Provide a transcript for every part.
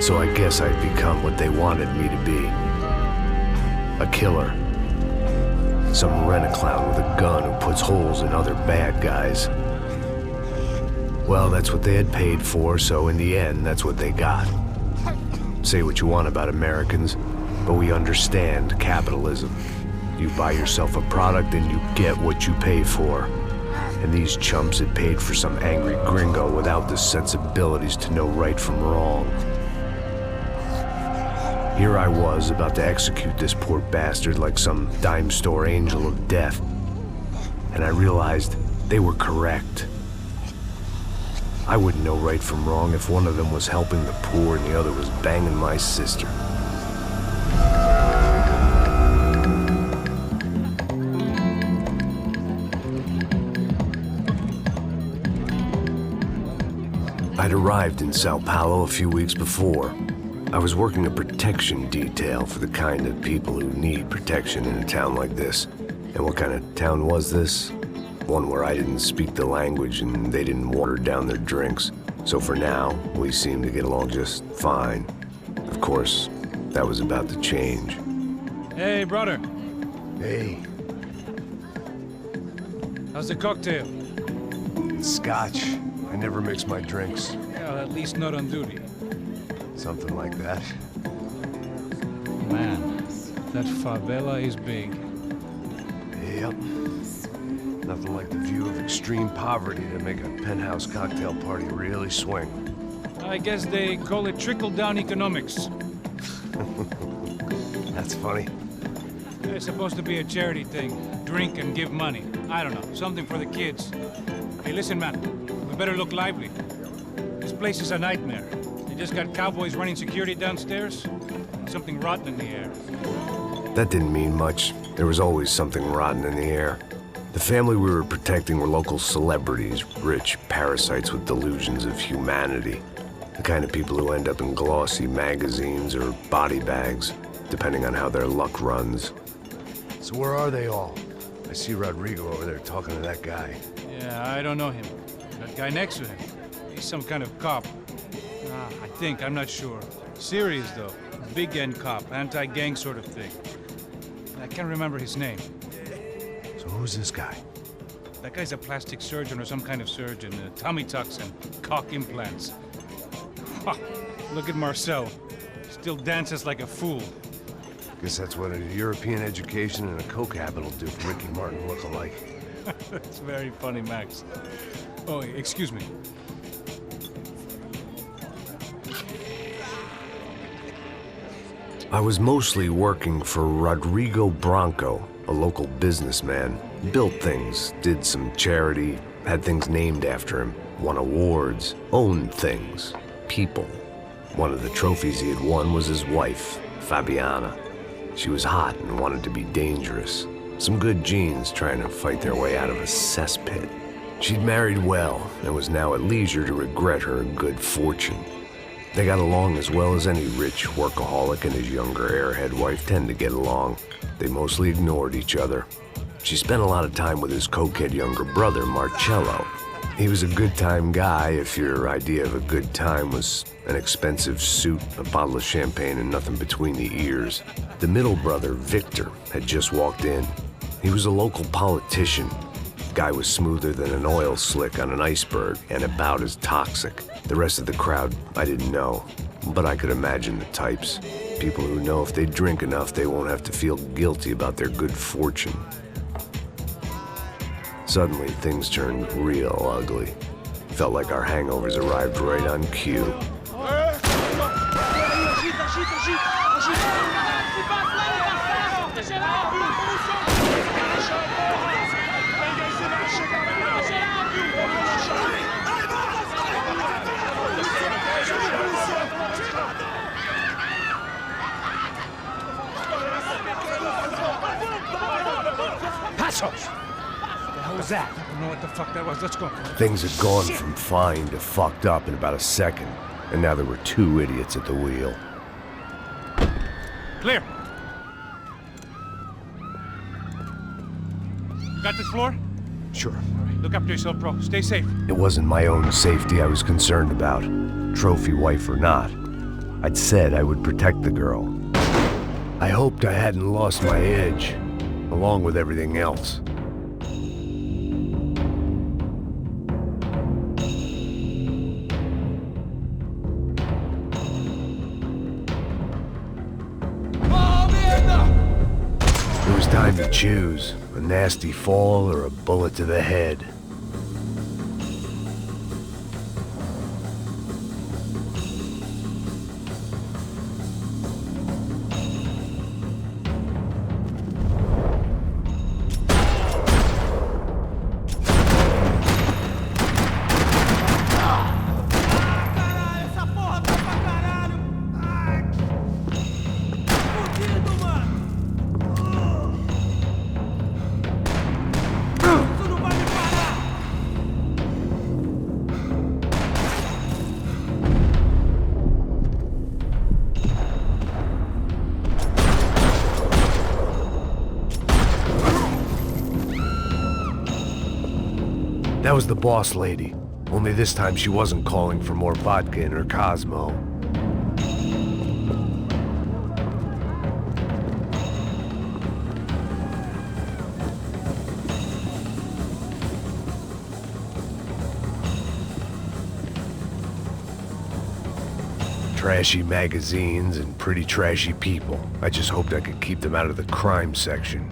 So I guess I'd become what they wanted me to be. A killer. Some rent-a-clown with a gun who puts holes in other bad guys. Well, that's what they had paid for, so in the end, that's what they got. Say what you want about Americans, but we understand capitalism. You buy yourself a product and you get what you pay for. And these chumps had paid for some angry gringo without the sensibilities to know right from wrong. Here I was, about to execute this poor bastard like some dime store angel of death. And I realized they were correct. I wouldn't know right from wrong if one of them was helping the poor and the other was banging my sister. I'd arrived in Sao Paulo a few weeks before. I was working a protection detail for the kind of people who need protection in a town like this. And what kind of town was this? One where I didn't speak the language and they didn't water down their drinks. So for now, we seemed to get along just fine. Of course, that was about to change. Hey, brother. Hey. How's the cocktail? It's scotch. I never mix my drinks. Well, at least not on duty. Something like that. Man, that favela is big. Yep. Nothing like the view of extreme poverty to make a penthouse cocktail party really swing. I guess they call it trickle-down economics. That's funny. It's supposed to be a charity thing. Drink and give money. I don't know, something for the kids. Hey, listen, man. We better look lively. This place is a nightmare. They just got cowboys running security downstairs. Something rotten in the air. That didn't mean much. There was always something rotten in the air. The family we were protecting were local celebrities, rich parasites with delusions of humanity. The kind of people who end up in glossy magazines or body bags, depending on how their luck runs. So where are they all? I see Rodrigo over there talking to that guy. Yeah, I don't know him. That guy next to him. He's some kind of cop. I think, I'm not sure. Serious, though. Big end cop, anti-gang sort of thing. I can't remember his name. So who's this guy? That guy's a plastic surgeon or some kind of surgeon. Tummy tucks and cock implants. Ha! Look at Marcel. Still dances like a fool. Guess that's what a European education and a coke habit will do for Ricky Martin look-alike. That's very funny, Max. Oh, excuse me. I was mostly working for Rodrigo Branco, a local businessman. Built things, did some charity, had things named after him, won awards, owned things, people. One of the trophies he had won was his wife, Fabiana. She was hot and wanted to be dangerous. Some good genes trying to fight their way out of a cesspit. She'd married well and was now at leisure to regret her good fortune. They got along as well as any rich workaholic and his younger airhead wife tend to get along. They mostly ignored each other. She spent a lot of time with his cokehead younger brother, Marcello. He was a good-time guy if your idea of a good time was an expensive suit, a bottle of champagne, and nothing between the ears. The middle brother, Victor, had just walked in. He was a local politician. Guy was smoother than an oil slick on an iceberg and about as toxic. The rest of the crowd, I didn't know, but I could imagine the types. People who know if they drink enough, they won't have to feel guilty about their good fortune. Suddenly, things turned real ugly. Felt like our hangovers arrived right on cue. Passos! What was that? I don't know what the fuck that was. Let's go. Things had gone from fine to fucked up in about a second, and now there were two idiots at the wheel. Clear. Got this floor? Sure. All right, look after yourself, bro. Stay safe. It wasn't my own safety I was concerned about, trophy wife or not. I'd said I would protect the girl. I hoped I hadn't lost my edge, along with everything else. It was time to choose, a nasty fall or a bullet to the head. That was the boss lady, only this time she wasn't calling for more vodka in her Cosmo. Trashy magazines and pretty trashy people. I just hoped I could keep them out of the crime section.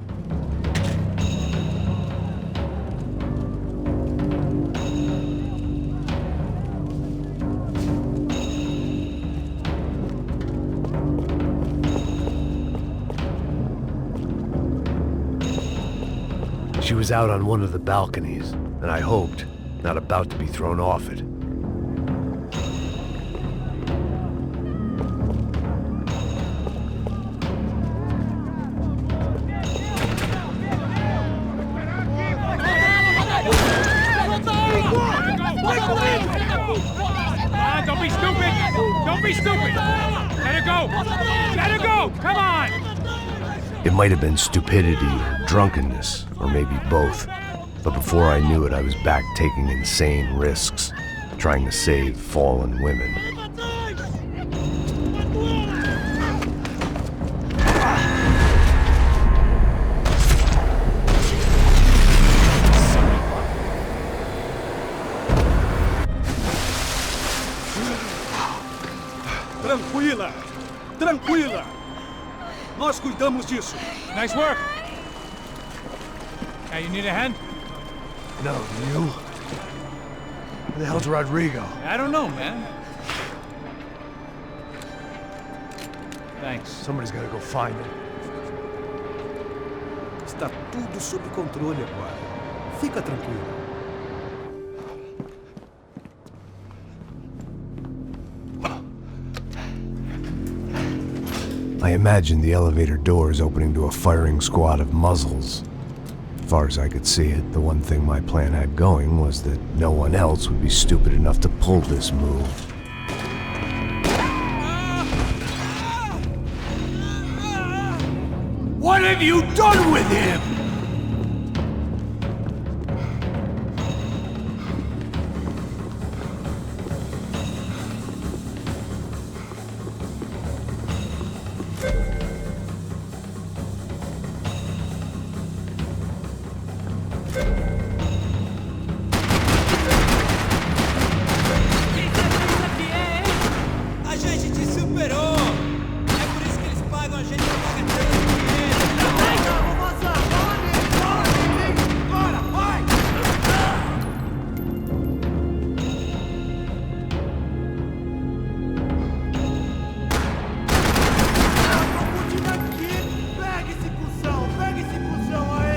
She was out on one of the balconies, and I hoped, not about to be thrown off it. Don't be stupid! Don't be stupid! Let her go! Let her go! Come on! It might have been stupidity or drunkenness, or maybe both. But before I knew it, I was back taking insane risks, trying to save fallen women. Tranquila! Tranquila! Nós cuidamos disso. Nice work! Hey, you need a hand? No, you? Where the hell's Rodrigo? I don't know, man. Thanks. Somebody's gotta go find him. Está tudo sob controle agora. Fica tranquilo. I imagined the elevator doors opening to a firing squad of muzzles. As far as I could see it, the one thing my plan had going was that no one else would be stupid enough to pull this move. What have you done with him? A gente te superou! É por isso que eles pagam a gente pra pagar dinheiro! Vamos vazar! Fala nele! Bora, vai! Vamos tirar aqui! Pega esse cuzão aí!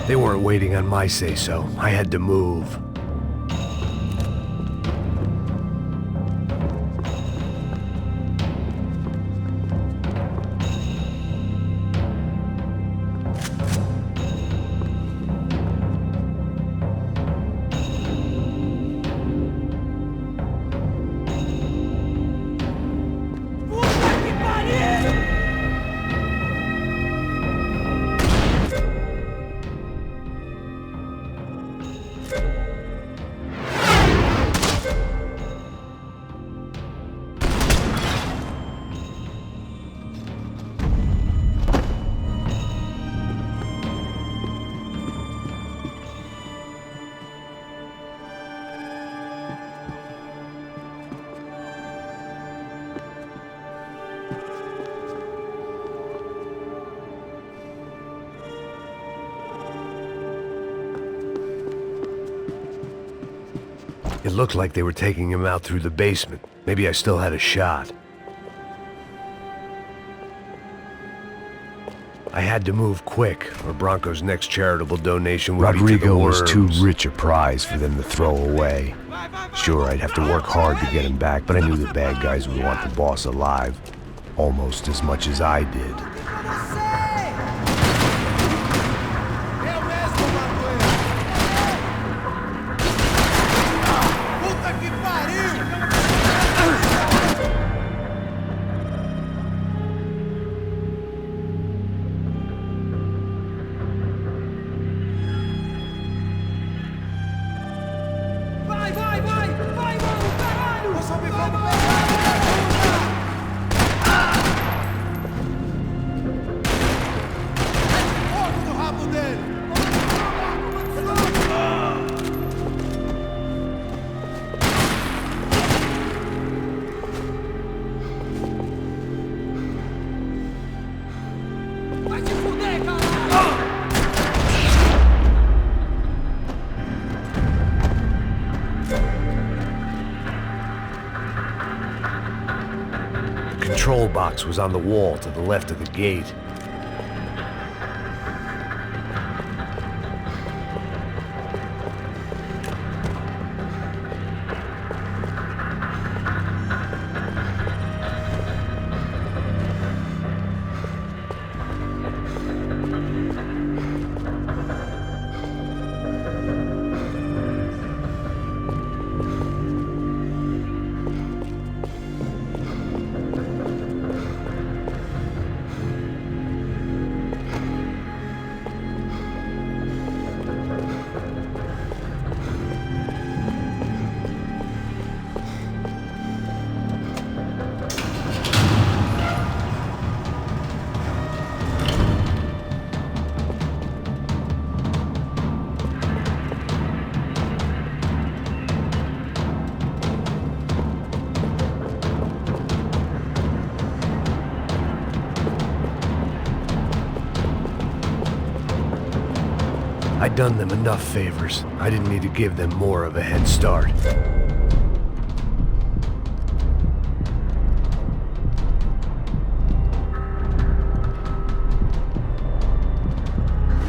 They weren't waiting on my say-so. I had to move. Puta que pariu! It looked like they were taking him out through the basement. Maybe I still had a shot. I had to move quick, or Bronco's next charitable donation would be to the Rodrigo was too worms. rich a prize for them to throw away. Sure, I'd have to work hard to get him back, but I knew the bad guys would want the boss alive. Almost as much as I did. The control box was on the wall to the left of the gate. I'd done them enough favors. I didn't need to give them more of a head start.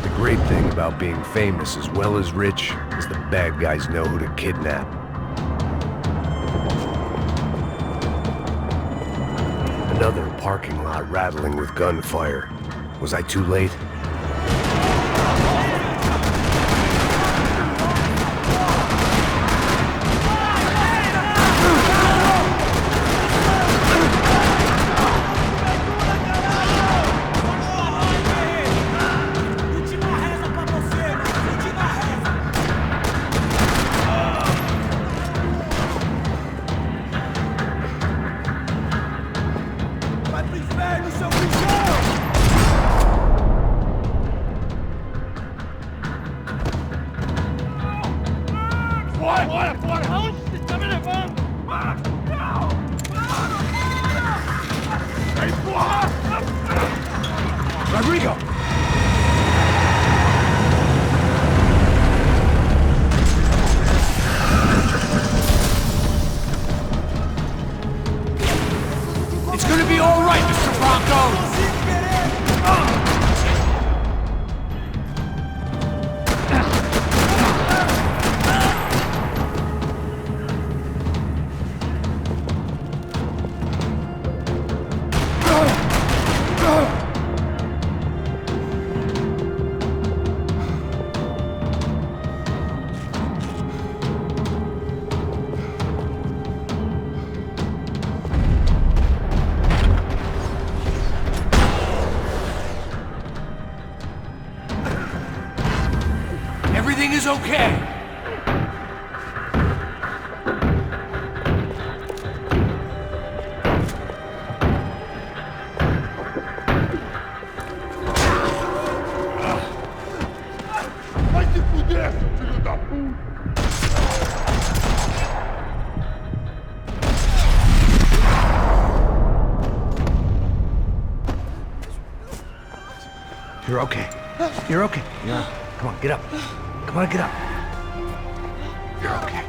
The great thing about being famous as well as rich is the bad guys know who to kidnap. Another parking lot rattling with gunfire. Was I too late? Rodrigo! It's gonna be all right, Mr. Bronco! Everything is okay. Vai se fuder, seu filho da puta! You're okay. You're okay. Yeah. Come on, get up. Come on, get up. You're okay.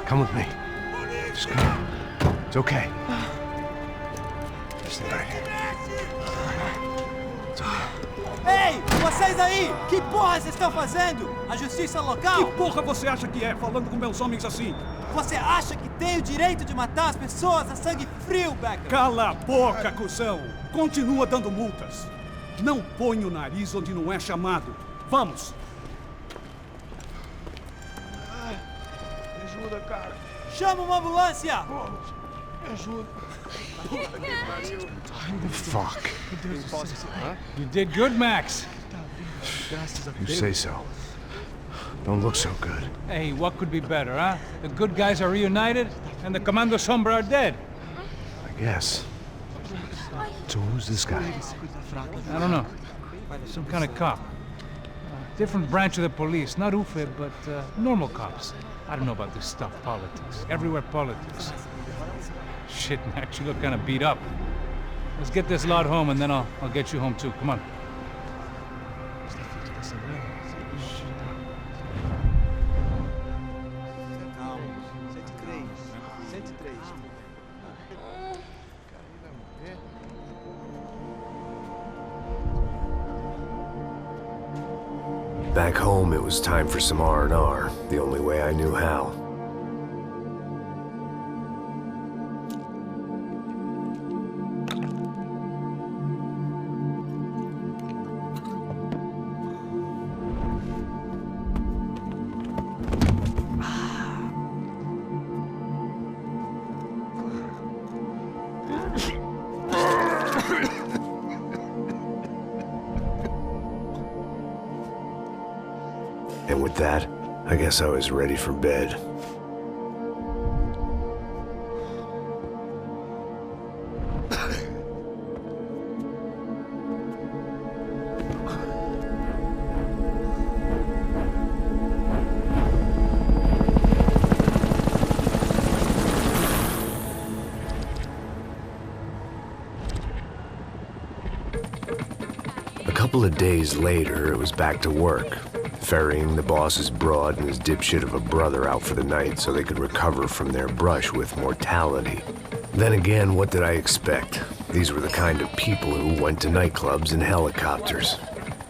Come with me. Just come. It's okay. Stay right here. It's okay. Ei, vocês aí! Que porra vocês estão fazendo? A justiça local? Que porra você acha que é, falando com meus homens assim? Você acha que tem o direito de matar as pessoas a sangue frio, Becker? Cala a boca, cuzão! Continua dando multas. Não põe o nariz onde não é chamado. Vamos! Me ajuda, cara. Chama uma ambulância! Me ajuda. Fuck. You did good, Max. You say so. Don't look so good. Hey, what could be better, huh? The good guys are reunited, and the Commando Sombra are dead. I guess. So who's this guy? I don't know. Some kind of cop. Different branch of the police. Not UFE, but normal cops. I don't know about this stuff, politics. Everywhere politics. Shit, Max, you look kind of beat up. Let's get this lot home, and then I'll get you home too. Come on. Back home, it was time for some R&R, the only way I knew how. And with that, I guess I was ready for bed. A couple of days later, it was back to work. Ferrying the boss's broad and his dipshit of a brother out for the night so they could recover from their brush with mortality. Then again, what did I expect? These were the kind of people who went to nightclubs in helicopters.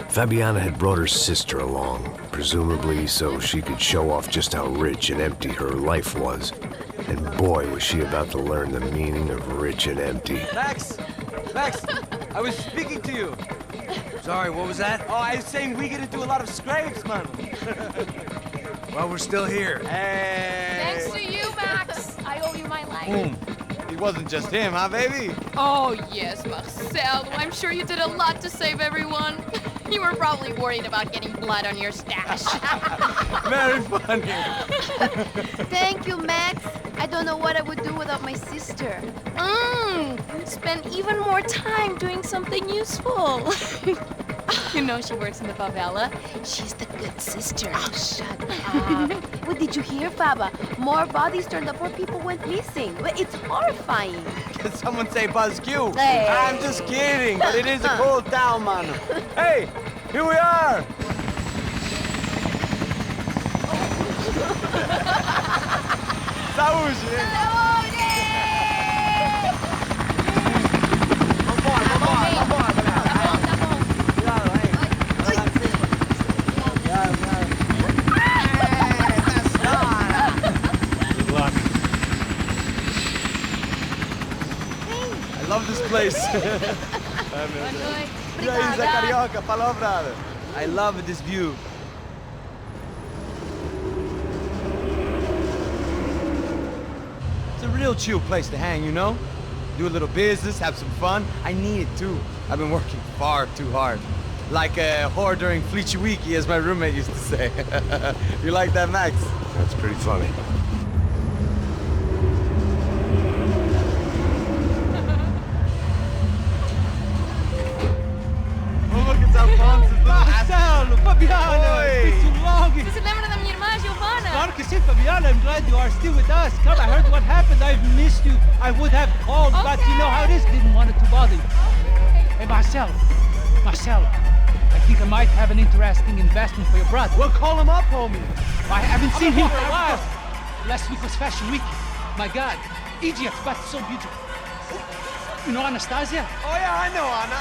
Fabiana had brought her sister along, presumably so she could show off just how rich and empty her life was. And boy, was she about to learn the meaning of rich and empty. Max! Max! I was speaking to you! Sorry, what was that? Oh, I was saying we get into a lot of scrapes, man. Well, we're still here. Hey! Thanks to you, Max. I owe you my life. It wasn't just him, huh, baby? Oh, yes, Marcel. I'm sure you did a lot to save everyone. You were probably worried about getting blood on your stash. Very funny. Thank you, Max. I don't know what I would do without my sister. Spend even more time doing something useful. You know she works in the favela. She's the good sister. Oh, shut up. What did you hear, Faba? More bodies turned up where people went missing. It's horrifying. Did someone say Buzz Q? Hey. I'm just kidding, but it is a cool town, man. Hey, here we are. Saúde! I love this place. E aí, Zé Carioca, falou, brother. I love this view. It's a real chill place to hang, you know? Do a little business, have some fun. I need it too. I've been working far too hard. Like a whore during Fleechy Weeky, as my roommate used to say. You like that, Max? That's pretty funny. Marcelo, Fabiana, it's too long. Você se lembra da minha irmã, Giovanna? Claro que sim, Fabiana. I'm glad you are still with us. Come, I heard what happened. I've missed you. I would have called, but you know how it is. Didn't want it to bother you. Hey, Marcelo, I think I might have an interesting investment for your brother. We'll call him up, homie. I haven't seen him for a while. Last week was Fashion Week. My God, Egypt, but so beautiful. You know Anastasia? Oh yeah, I know Anna.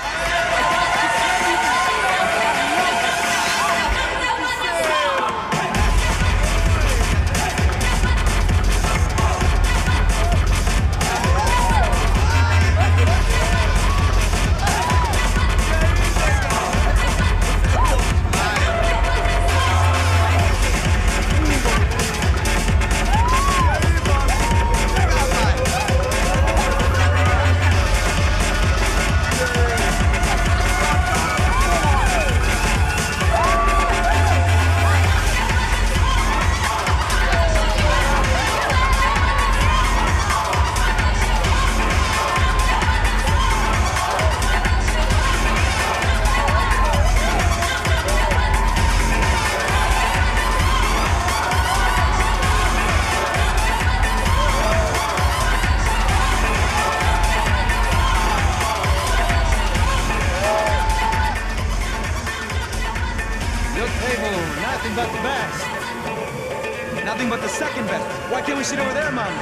Nothing but the best. Nothing but the second best. Why can't we sit over there, man?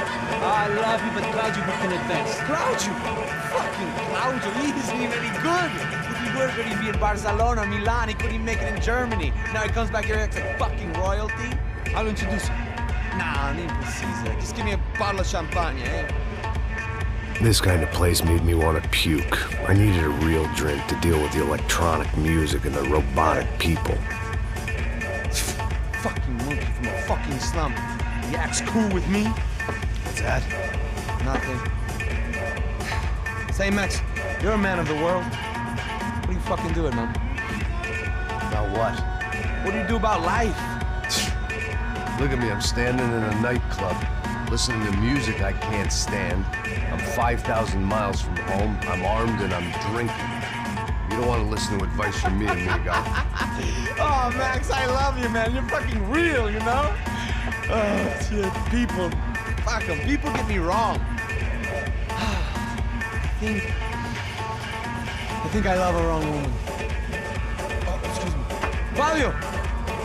I love you, but Claudio booked in advance. Claudio? Fucking Claudio, he isn't even any good. If he were going to be in Barcelona, Milan, he couldn't make it in Germany. Now he comes back here acts like fucking royalty. I'll introduce you. Nah, nem precisa. Just give me a bottle of champagne, eh? This kind of place made me want to puke. I needed a real drink to deal with the electronic music and the robotic people. Fucking monkey from a fucking slum. He acts cool with me. What's that? Nothing. Say, Max, you're a man of the world. What do you fucking do it, man? About what? What do you do about life? Look at me, I'm standing in a nightclub, listening to music I can't stand. I'm 5,000 miles from home, I'm armed, and I'm drinking. You don't want to listen to advice from me, amigo. Oh, Max, I love you, man. You're fucking real, you know? Oh, shit, people. Fuck 'em. People get me wrong. I think I love a wrong woman. Oh, excuse me. Fabio!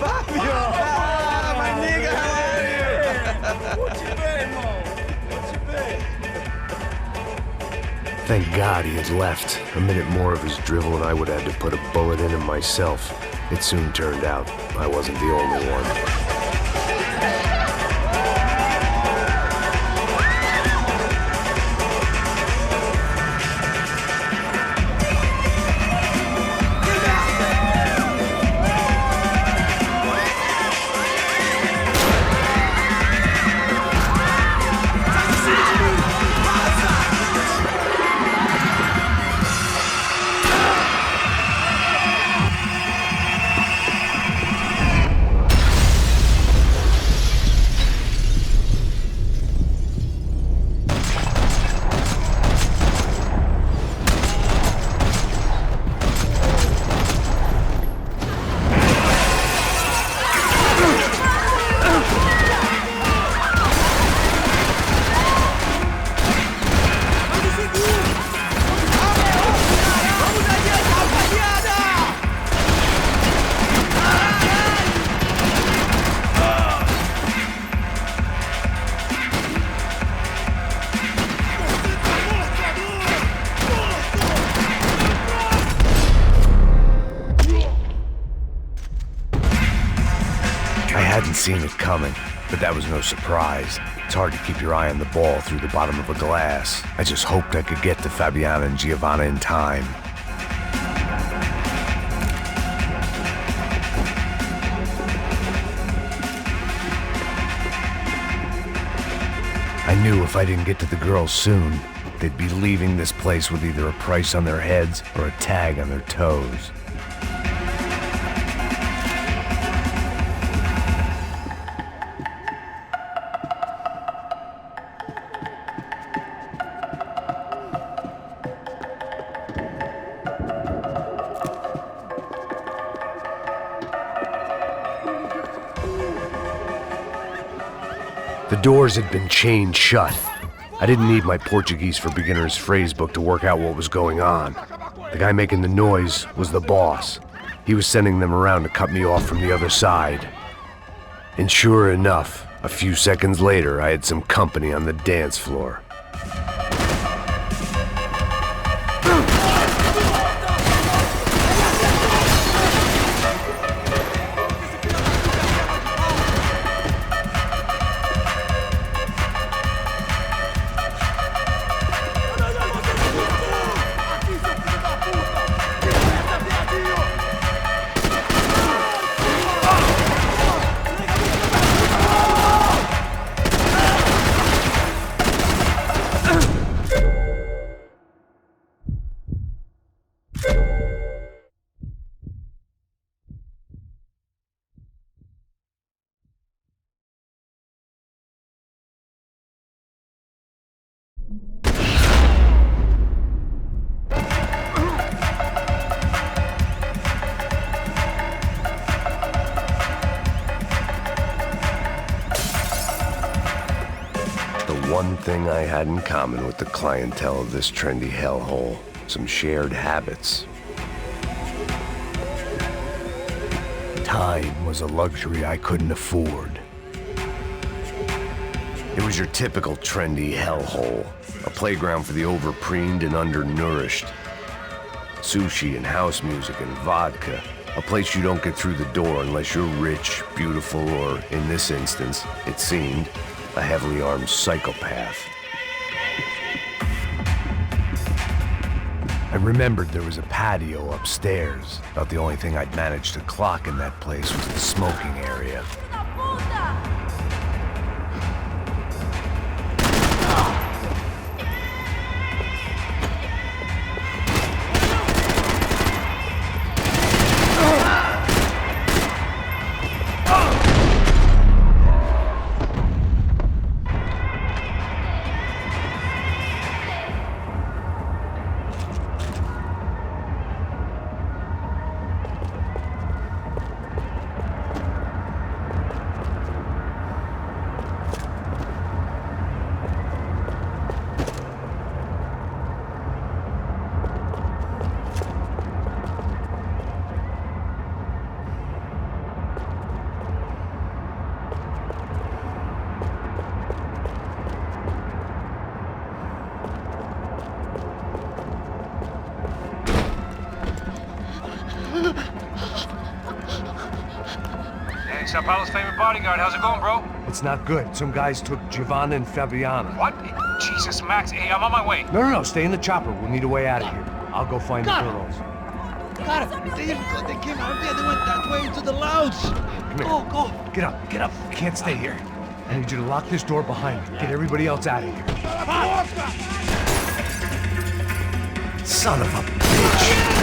Fabio! Ah, my nigga, how are you? What you been, Mo? What you been? Thank God he had left. A minute more of his drivel and I would have had to put a bullet in him myself. It soon turned out I wasn't the only one. I hadn't seen it coming, but that was no surprise. It's hard to keep your eye on the ball through the bottom of a glass. I just hoped I could get to Fabiana and Giovanna in time. I knew if I didn't get to the girls soon, they'd be leaving this place with either a price on their heads or a tag on their toes. The doors had been chained shut. I didn't need my Portuguese for Beginners phrase book to work out what was going on. The guy making the noise was the boss. He was sending them around to cut me off from the other side. And sure enough, A few seconds later, I had some company on the dance floor. One thing I had in common with the clientele of this trendy hellhole, some shared habits. Time was a luxury I couldn't afford. It was your typical trendy hellhole, a playground for the overpreened and undernourished. Sushi and house music and vodka, a place you don't get through the door unless you're rich, beautiful, or, in this instance, it seemed, a heavily armed psychopath. I remembered there was a patio upstairs. About the only thing I'd managed to clock in that place was the smoking area. Sao Paulo's favorite bodyguard. How's it going, bro? It's not good. Some guys took Giovanna and Fabiana. What? Jesus, Max. Hey, I'm on my way. No. Stay in the chopper. We'll need a way out of here. I'll go find the girls. Got it. They came out there. They went that way into the lounge. Come here. Go. Get up. You can't stay here. I need you to lock this door behind me. Get everybody else out of here. Son of a bitch!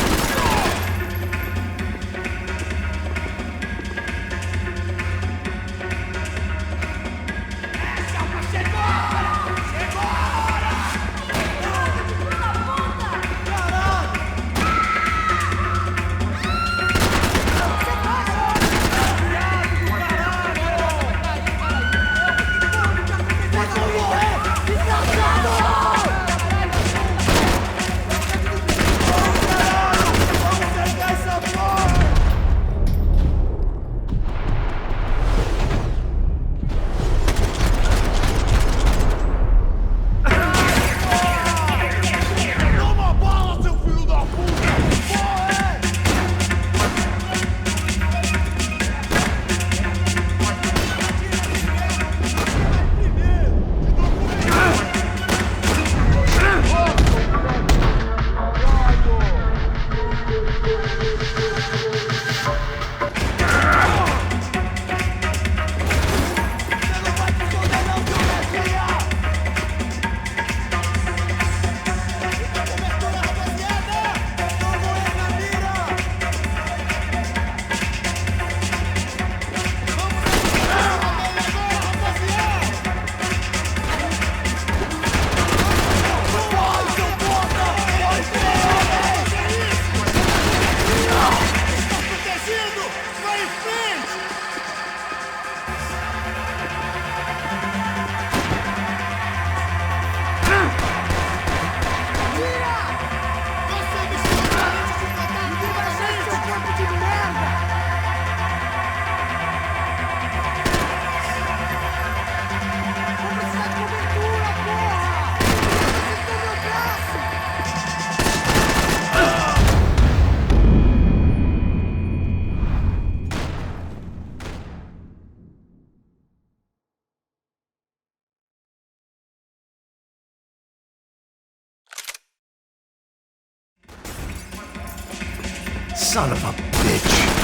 Son of a bitch.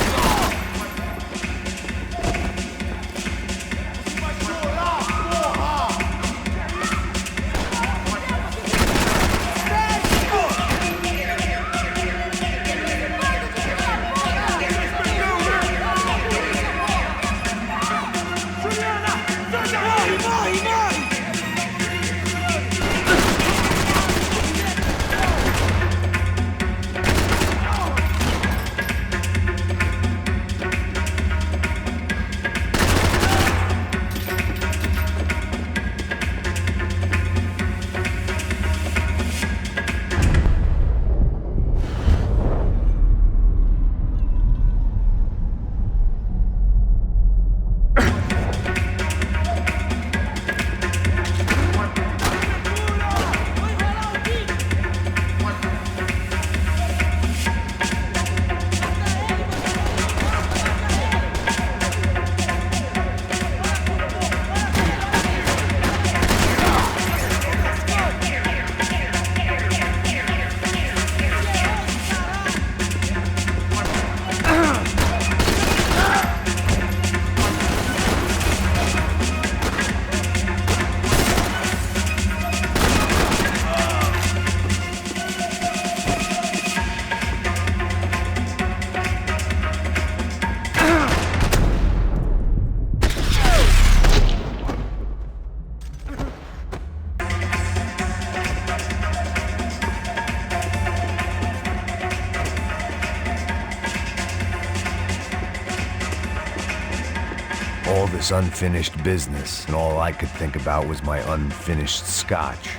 All this unfinished business, and all I could think about was my unfinished scotch.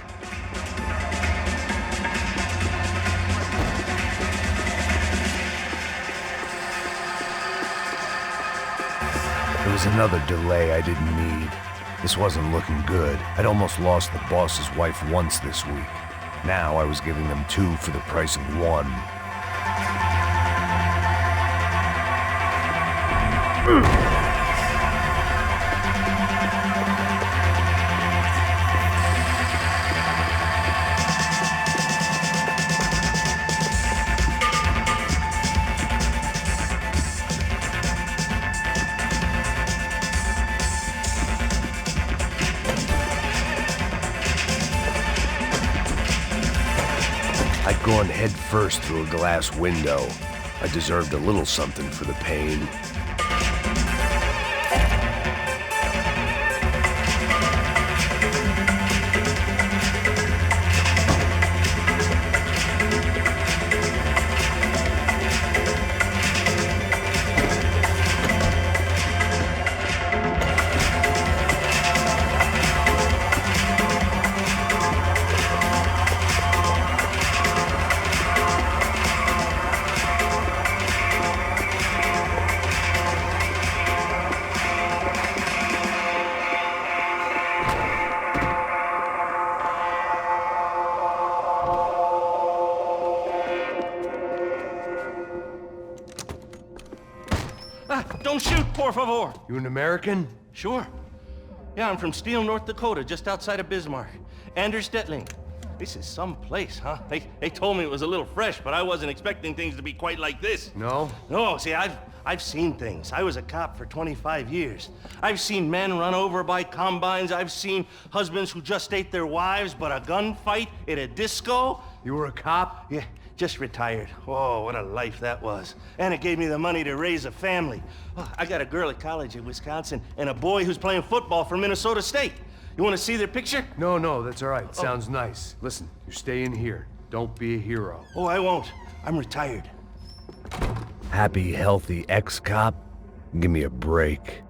There was another delay I didn't need. This wasn't looking good. I'd almost lost the boss's wife once this week. Now I was giving them two for the price of one. I'd gone head first through a glass window. I deserved a little something for the pain. Don't shoot, por favor. You an American? Sure. Yeah, I'm from Steele, North Dakota, just outside of Bismarck. Anders Detling. This is some place, huh? They told me it was a little fresh, but I wasn't expecting things to be quite like this. No? No, see, I've seen things. I was a cop for 25 years. I've seen men run over by combines. I've seen husbands who just ate their wives, but a gunfight at a disco. You were a cop? Yeah, just retired. Oh, what a life that was. And it gave me the money to raise a family. Oh, I got a girl at college in Wisconsin and a boy who's playing football for Minnesota State. You want to see their picture? No, that's all right. Sounds nice. Listen, you're staying here. Don't be a hero. Oh, I won't. I'm retired. Happy, healthy ex-cop? Give me a break.